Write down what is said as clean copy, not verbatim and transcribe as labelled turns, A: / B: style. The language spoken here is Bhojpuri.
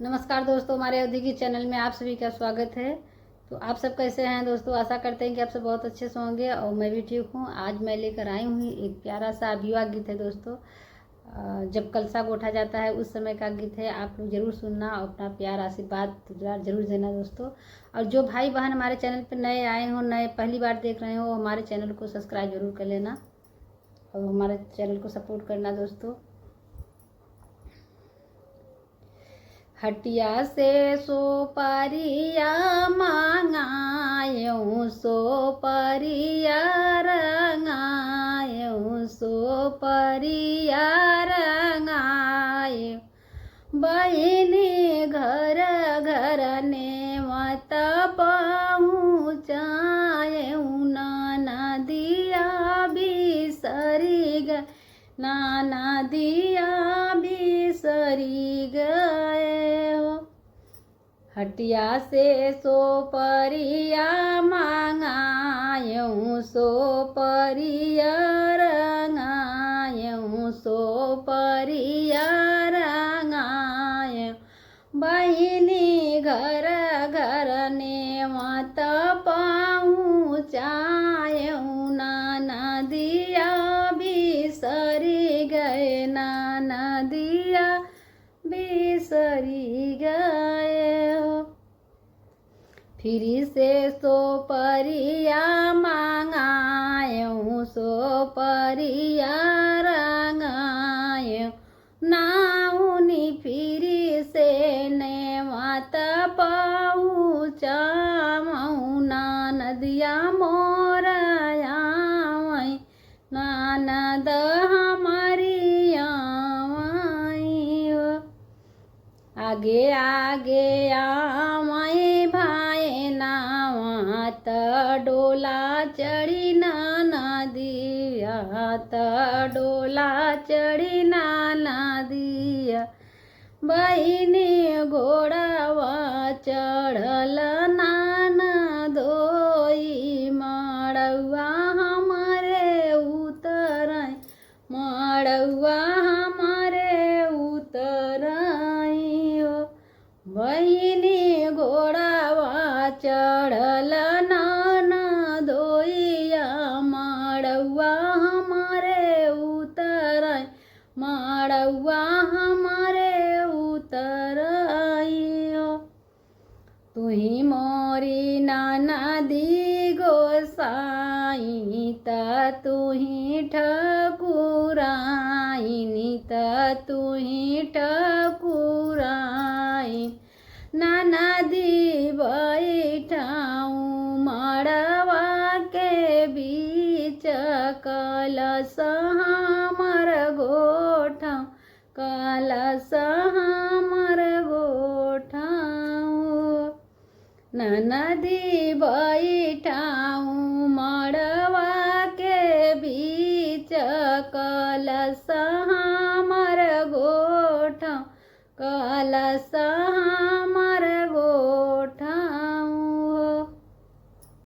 A: नमस्कार दोस्तों, हमारे औद्योगिक चैनल में आप सभी का स्वागत है। तो आप सब कैसे हैं दोस्तों? आशा करते हैं कि आप सब बहुत अच्छे से होंगे और मैं भी ठीक हूँ। आज मैं लेकर आई हूँ एक प्यारा सा विवाह गीत है दोस्तों। जब कलशा गोठा जाता है उस समय का गीत है। आप लोग जरूर सुनना और अपना प्यार आशीर्वाद जरूर देना दोस्तों। और जो भाई बहन हमारे चैनल पर नए आए हो, नए पहली बार देख रहे हो, हमारे चैनल को सब्सक्राइब जरूर कर लेना और हमारे चैनल को सपोर्ट करना दोस्तों। हटिया से सोपारिया मांगायूं, सोपारिया रंगायूं, सोपारिया रंगायूं। बहिनी घर घर ने मत पहुँचायूं, नाना दिया बिसरी गए, नाना दिया बिसरी गए हो। हटिया से सोपरिया मांगायूं, सोपरिया रंगायूं, सोपरिया रंगायूं। बहिनी घर घर ने मत पहुँचायूं, नाना दिया बिसरी गए, नाना दिया बिसरी गए हो। फिर से सोपरिया मांगायूं, सोपरिया रंगायूं। नाउनी फिर से ने मत पहुँचाऊं, नदिया मोरयावई, ननद हमारी आवई हो। आगे आगे आवई भाई नावा, त डोला चढ़ी नदिया, त डोला चढ़ी नदिया। बहिनी घोड़ावा चढ़ल ननदोई, मड़ुआ हमारे उतराई, मड़ुआ हमारे उतराई हो। बहिनी घोड़ावा चढ़ल ननदोइया, मड़ुआ हमारे उतराई, मड़ुआ हमारे उतराई हो। तुही मोरी ननदी गोसाई, त तुही ठकुराई, त तुही ठकुराई। ननदी बैठाऊं मड़वा के बीच, कलश हमर गोठाऊं, कलश हमर गोठाऊं। ननदी बैठाऊं मड़वा के बीच, कलश हमर गोठाऊं, कलश